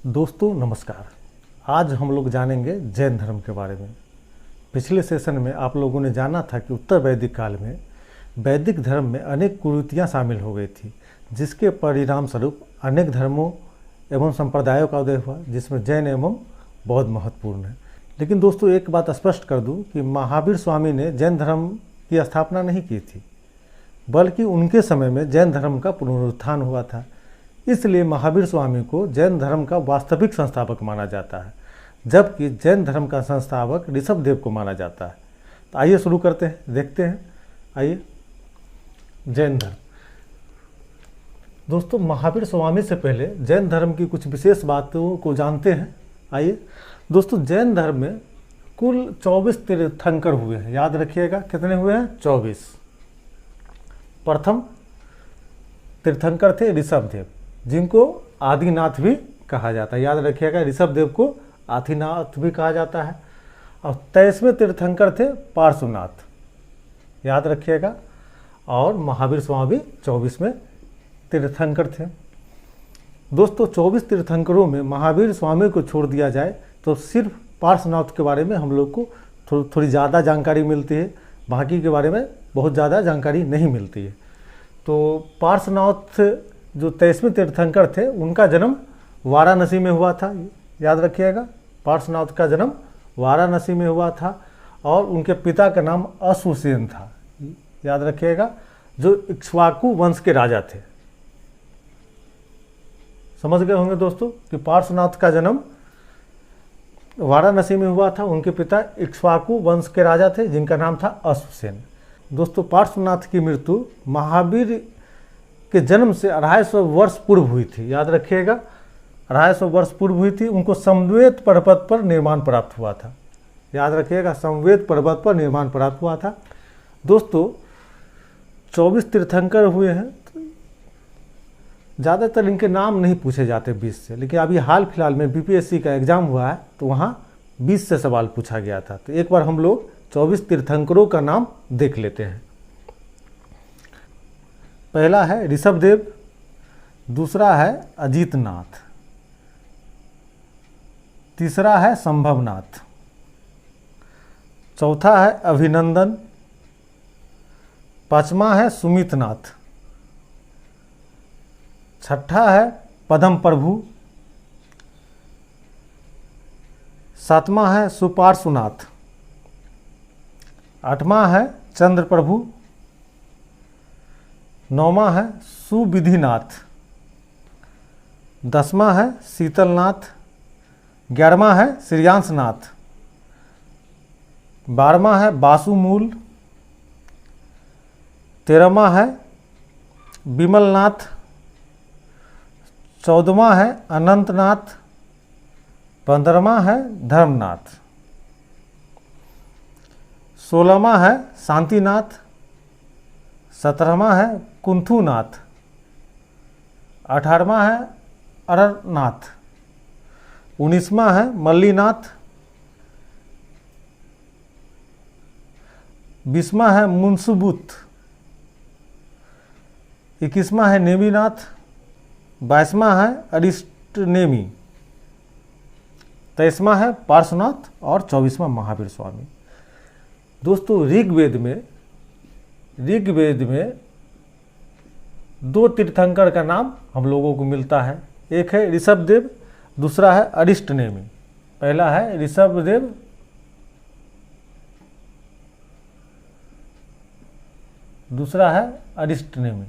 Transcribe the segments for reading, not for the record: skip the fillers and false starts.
दोस्तों नमस्कार। आज हम लोग जानेंगे जैन धर्म के बारे में। पिछले सेशन में आप लोगों ने जाना था कि उत्तर वैदिक काल में वैदिक धर्म में अनेक कुरीतियाँ शामिल हो गई थी, जिसके परिणाम स्वरूप अनेक धर्मों एवं संप्रदायों का उदय हुआ, जिसमें जैन एवं बौद्ध महत्वपूर्ण है। लेकिन दोस्तों एक बात स्पष्ट कर दूं कि महावीर स्वामी ने जैन धर्म की स्थापना नहीं की थी, बल्कि उनके समय में जैन धर्म का पुनरुत्थान हुआ था। इसलिए महावीर स्वामी को जैन धर्म का वास्तविक संस्थापक माना जाता है, जबकि जैन धर्म का संस्थापक ऋषभदेव को माना जाता है। तो आइए शुरू करते हैं, देखते हैं। आइए, जैन धर्म। दोस्तों महावीर स्वामी से पहले जैन धर्म की कुछ विशेष बातों को जानते हैं। आइए दोस्तों, जैन धर्म में कुल 24 तीर्थंकर हुए हैं। याद रखिएगा कितने हुए हैं? 24। प्रथम तीर्थंकर थे ऋषभदेव, जिनको आदिनाथ भी कहा जाता है। याद रखिएगा, ऋषभदेव को आदिनाथ भी कहा जाता है। और 23वें तीर्थंकर थे पार्श्वनाथ, याद रखिएगा। और महावीर स्वामी 24वें तीर्थंकर थे। दोस्तों 24 तीर्थंकरों में महावीर स्वामी को छोड़ दिया जाए तो सिर्फ पार्श्वनाथ के बारे में हम लोग को थोड़ी ज़्यादा जानकारी मिलती है, बाकी के बारे में बहुत ज़्यादा जानकारी नहीं मिलती है। तो पार्श्वनाथ जो 23वें तीर्थंकर थे, उनका जन्म वाराणसी में हुआ था। याद रखिएगा, पार्श्वनाथ का जन्म वाराणसी में हुआ था। और उनके पिता का नाम अश्वसेन था। याद रखिएगा, जो इक्ष्वाकु वंश के राजा थे। समझ गए होंगे दोस्तों कि पार्श्वनाथ का जन्म वाराणसी में हुआ था। उनके पिता इक्ष्वाकु वंश के राजा थे, जिनका नाम था अश्वसेन। दोस्तों पार्श्वनाथ की मृत्यु महावीर के जन्म से 250 वर्ष पूर्व हुई थी। याद रखिएगा, 250 वर्ष पूर्व हुई थी। उनको समवेत पर्वत पर निर्माण प्राप्त हुआ था। याद रखिएगा, समवेत पर्वत पर निर्माण प्राप्त हुआ था। दोस्तों 24 तीर्थंकर हुए हैं। ज़्यादातर इनके नाम नहीं पूछे जाते 20 से, लेकिन अभी हाल फिलहाल में बीपीएससी का एग्ज़ाम हुआ है, तो वहाँ 20 से सवाल पूछा गया था। तो एक बार हम लोग 24 तीर्थंकरों का नाम देख लेते हैं। पहला है ऋषभदेव, दूसरा है अजितनाथ, तीसरा है संभवनाथ, चौथा है अभिनंदन, पांचवा है सुमितनाथ, छठा है पद्म प्रभु, सातवां है सुपार्श्वनाथ, आठवां है चंद्र प्रभु, नौवां है सुविधिनाथ, 10वां है शीतलनाथ, 11वां है श्रेयांशनाथ, 12वां है बासुमूल, 13वां है विमलनाथ, 14वां है अनंतनाथ, 15वां है धर्मनाथ, 16वां है शांतिनाथ, 17वां है कुंथुनाथ, 18वां है अरनाथ, 19वां है मल्लीनाथ, 20वां है मुंसुबुत, 21वां है नेमिनाथ, 22वां है अरिष्टनेमी, 23वां है पार्श्वनाथ और 24वां महावीर स्वामी। दोस्तों ऋग्वेद में 2 तीर्थंकर का नाम हम लोगों को मिलता है। एक है ऋषभदेव, दूसरा है अरिष्टनेमी। पहला है ऋषभदेव, दूसरा है अरिष्टनेमी।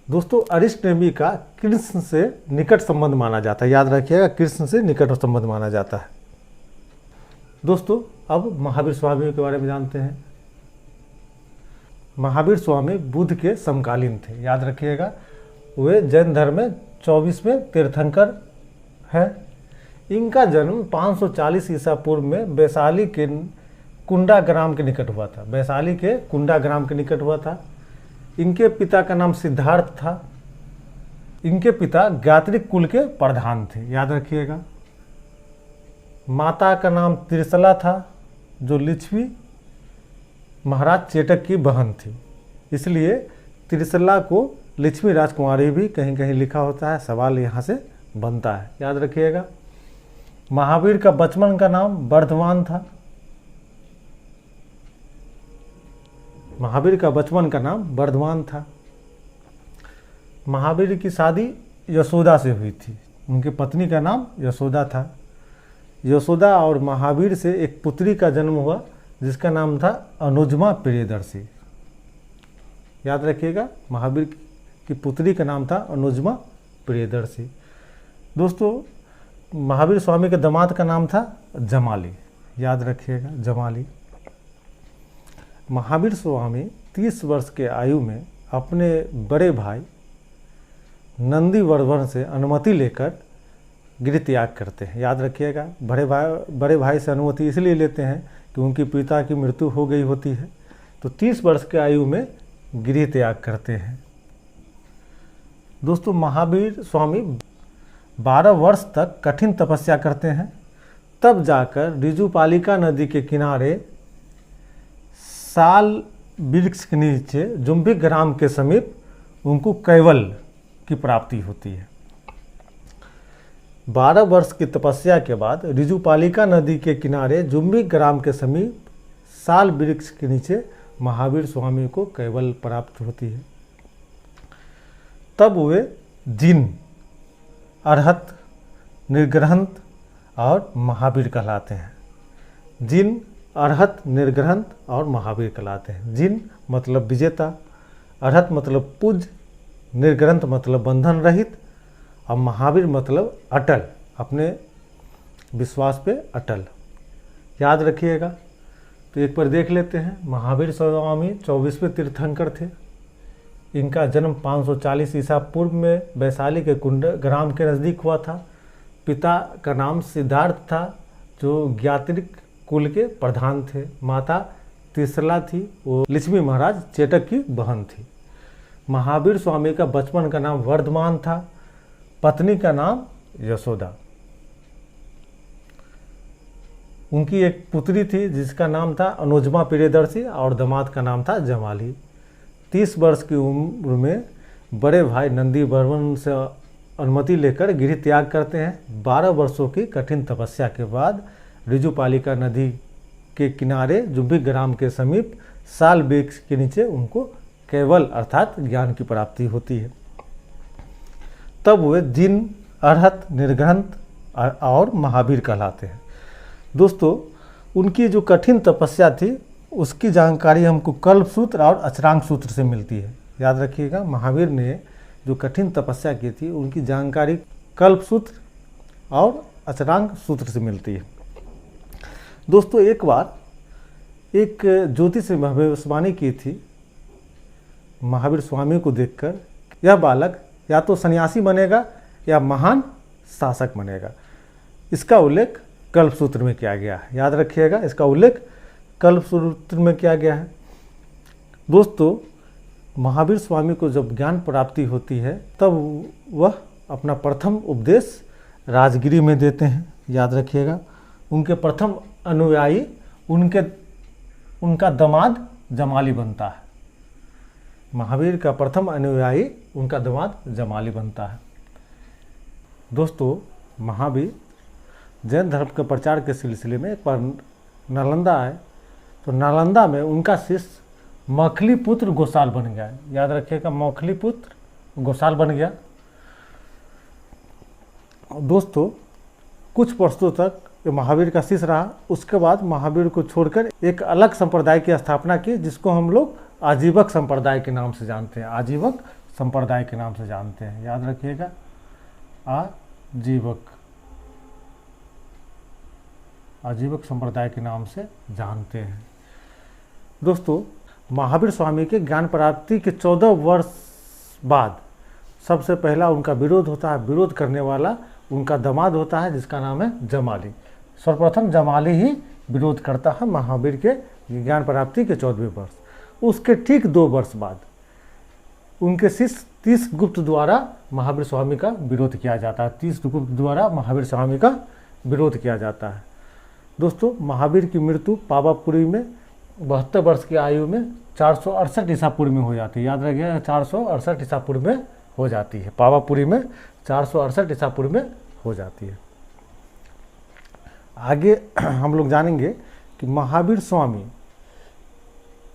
दोस्तों अरिष्टनेमी का कृष्ण से निकट संबंध माना जाता है। याद रखिएगा, कृष्ण से निकट संबंध माना जाता है। दोस्तों अब महावीर स्वामी के बारे में जानते हैं। महावीर स्वामी बुद्ध के समकालीन थे। याद रखिएगा, वे जैन धर्म में 24वें तीर्थंकर हैं। इनका जन्म 540 ईसा पूर्व में वैशाली के कुंडा ग्राम के निकट हुआ था। वैशाली के कुंडा ग्राम के निकट हुआ था। इनके पिता का नाम सिद्धार्थ था। इनके पिता गात्रिक कुल के प्रधान थे। याद रखिएगा, माता का नाम त्रिशला था जो लिच्छवी महाराज चेटक की बहन थी, इसलिए त्रिशला को लक्ष्मी राजकुमारी भी कहीं कहीं लिखा होता है। सवाल यहाँ से बनता है, याद रखिएगा। महावीर का बचपन का नाम वर्धमान था। महावीर का बचपन का नाम वर्धमान था। महावीर की शादी यशोदा से हुई थी। उनकी पत्नी का नाम यशोदा था। यशोदा और महावीर से एक पुत्री का जन्म हुआ जिसका नाम था अनुजमा प्रियदर्शी। याद रखिएगा, महावीर की पुत्री का नाम था अनुजमा प्रियदर्शी। दोस्तों, महावीर स्वामी के दामाद का नाम था जमाली। याद रखिएगा, जमाली। महावीर स्वामी 30 वर्ष के आयु में अपने बड़े भाई नंदीवर्धन से अनुमति लेकर गृह त्याग करते हैं। याद रखिएगा, बड़े भाई से अनुमति इसलिए लेते हैं कि उनके पिता की मृत्यु हो गई होती है, तो 30 वर्ष के आयु में गृह त्याग करते हैं। दोस्तों, महावीर स्वामी 12 वर्ष तक कठिन तपस्या करते हैं, तब जाकर ऋजुपालिका नदी के किनारे साल वृक्ष के नीचे जुम्बिक ग्राम के समीप उनको कैवल की प्राप्ति होती है। 12 वर्ष की तपस्या के बाद ऋजुपालिका नदी के किनारे जुम्बिक ग्राम के समीप साल वृक्ष के नीचे महावीर स्वामी को कैवल प्राप्त होती है। तब वे जिन, अरहत, निर्ग्रहंत और महावीर कहलाते हैं। जिन, अरहत, निर्ग्रहंत और महावीर कहलाते हैं। जिन मतलब विजेता, अरहत मतलब पूज्य, निर्ग्रंथ मतलब बंधन रहित और महावीर मतलब अटल, अपने विश्वास पे अटल। याद रखिएगा। तो एक बार देख लेते हैं। महावीर स्वामी 24वें तीर्थंकर थे। इनका जन्म 540 ईसा पूर्व में वैशाली के कुंड ग्राम के नज़दीक हुआ था। पिता का नाम सिद्धार्थ था, जो ज्ञात्रिक कुल के प्रधान थे। माता त्रिशला थी, वो लक्ष्मी महाराज चेटक की बहन थी। महावीर स्वामी का बचपन का नाम वर्धमान था। पत्नी का नाम यशोदा। उनकी एक पुत्री थी जिसका नाम था अनुजमा प्रियदर्शी और दामाद का नाम था जमाली। 30 वर्ष की उम्र में बड़े भाई नंदीवर्धन से अनुमति लेकर गृह त्याग करते हैं। 12 वर्षों की कठिन तपस्या के बाद ऋजुपालिका नदी के किनारे जुम्बिक ग्राम के समीप साल वृक्ष के नीचे उनको केवल अर्थात ज्ञान की प्राप्ति होती है। तब वे जिन, अरहत, निर्ग्रंथ और महावीर कहलाते हैं। दोस्तों, उनकी जो कठिन तपस्या थी उसकी जानकारी हमको कल्पसूत्र और अचरांग सूत्र से मिलती है। याद रखिएगा, महावीर ने जो कठिन तपस्या की थी उनकी जानकारी कल्पसूत्र और अचरांग सूत्र से मिलती है। दोस्तों, एक बार एक ज्योतिष ने भविष्यवाणी की थी महावीर स्वामी को देखकर, यह बालक या तो सन्यासी बनेगा या महान शासक बनेगा। इसका उल्लेख कल्पसूत्र में किया गया है। याद रखिएगा, इसका उल्लेख कल्पसूत्र में किया गया है। दोस्तों, महावीर स्वामी को जब ज्ञान प्राप्ति होती है तब वह अपना प्रथम उपदेश राजगिरी में देते हैं। याद रखिएगा, उनके प्रथम अनुयायी उनका दामाद जमाली बनता है। महावीर का प्रथम अनुयायी उनका दामाद जमाली बनता है। दोस्तों, महावीर जैन धर्म के प्रचार के सिलसिले में एक बार नालंदा आए, तो नालंदा में उनका शिष्य मौखली पुत्र गोसाल बन गया। याद रखिएगा, मौखली पुत्र गोसाल बन गया। दोस्तों, कुछ वर्षों तक महावीर का शिष्य रहा। उसके बाद महावीर को छोड़कर एक अलग संप्रदाय की स्थापना की, जिसको हम लोग आजीवक संप्रदाय के नाम से जानते हैं। आजीवक संप्रदाय के नाम से जानते हैं। याद रखिएगा, आजीवक संप्रदाय के नाम से जानते हैं। दोस्तों, महावीर स्वामी के ज्ञान प्राप्ति के 14 वर्ष बाद सबसे पहला उनका विरोध होता है। विरोध करने वाला उनका दामाद होता है जिसका नाम है जमाली। सर्वप्रथम जमाली ही विरोध करता है महावीर के ज्ञान प्राप्ति के 14वें वर्ष। उसके ठीक 2 वर्ष बाद उनके शिष्य तीस गुप्त द्वारा महावीर स्वामी का विरोध किया जाता है। 30 गुप्त द्वारा महावीर स्वामी का विरोध किया जाता है। दोस्तों, महावीर की मृत्यु पावापुरी में 72 वर्ष की आयु में 468 ईसा पूर्व में हो जाती है। याद रखिएगा 468 ईसा पूर्व में हो जाती है। पावापुरी में 468 ईसा पूर्व में हो जाती है। आगे हम लोग जानेंगे कि महावीर स्वामी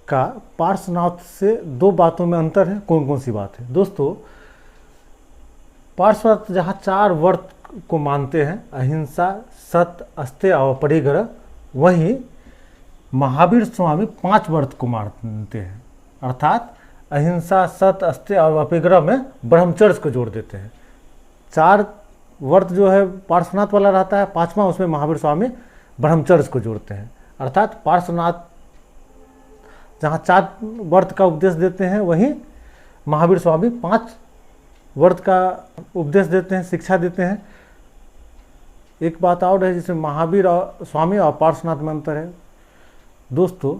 का पार्श्वनाथ से दो बातों में अंतर है। कौन कौन सी बात है दोस्तों? पार्श्वनाथ जहाँ 4 व्रत को मानते हैं, अहिंसा, सत्य, अस्तेय और परिग्रह, वहीं महावीर स्वामी 5 व्रत को मानते हैं, अर्थात अहिंसा, सत्य, अस्तेय और अपरिग्रह में ब्रह्मचर्य को जोड़ देते हैं। 4 व्रत जो है पार्श्वनाथ वाला रहता है, 5वां उसमें महावीर स्वामी ब्रह्मचर्य को जोड़ते हैं। अर्थात पार्श्वनाथ जहाँ 4 व्रत का उपदेश देते हैं, वहीं महावीर स्वामी 5 व्रत का उपदेश देते हैं, शिक्षा देते हैं। एक बात और है जिसमें महावीर और स्वामी और पार्श्वनाथ में अंतर है दोस्तों।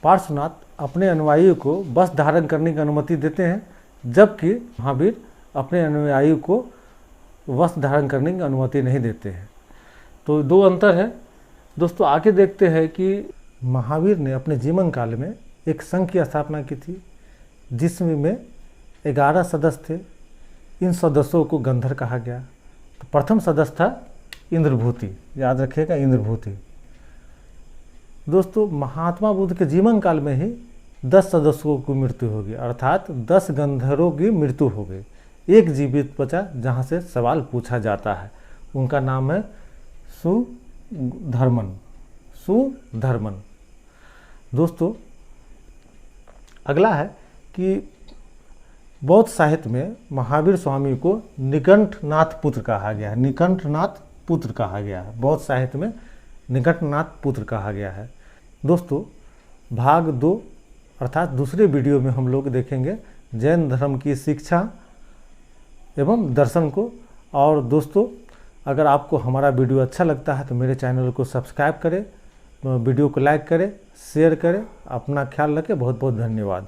पार्श्वनाथ अपने अनुयायियों को वस्त्र धारण करने की अनुमति देते हैं, जबकि महावीर अपने अनुयायियों को वस्त्र धारण करने की अनुमति नहीं देते हैं। तो 2 अंतर है दोस्तों। आगे देखते हैं कि महावीर ने अपने जीवन काल में एक संघ की स्थापना की थी, जिसमें 11 सदस्य थे। इन सदस्यों को गंधर कहा गया। तो प्रथम सदस्य था इंद्रभूति, याद रखिएगा इंद्रभूति। दोस्तों महात्मा बुद्ध के जीवन काल में ही 10 सदस्यों की मृत्यु होगी, अर्थात 10 गंधर्वों की मृत्यु हो गई। एक जीवित बचा जहाँ से सवाल पूछा जाता है, उनका नाम है सुधर्मन। सुधर्मन। दोस्तों अगला है कि बौद्ध साहित्य में महावीर स्वामी को निकंठनाथ पुत्र कहा गया है। निकंठनाथ पुत्र कहा गया है। बौद्ध साहित्य में निकंठनाथ पुत्र कहा गया है। दोस्तों भाग 2 अर्थात दूसरे वीडियो में हम लोग देखेंगे जैन धर्म की शिक्षा एवं दर्शन को। और दोस्तों अगर आपको हमारा वीडियो अच्छा लगता है तो मेरे चैनल को सब्सक्राइब करें, वीडियो को लाइक करें, शेयर करें। अपना ख्याल रखें। बहुत बहुत धन्यवाद।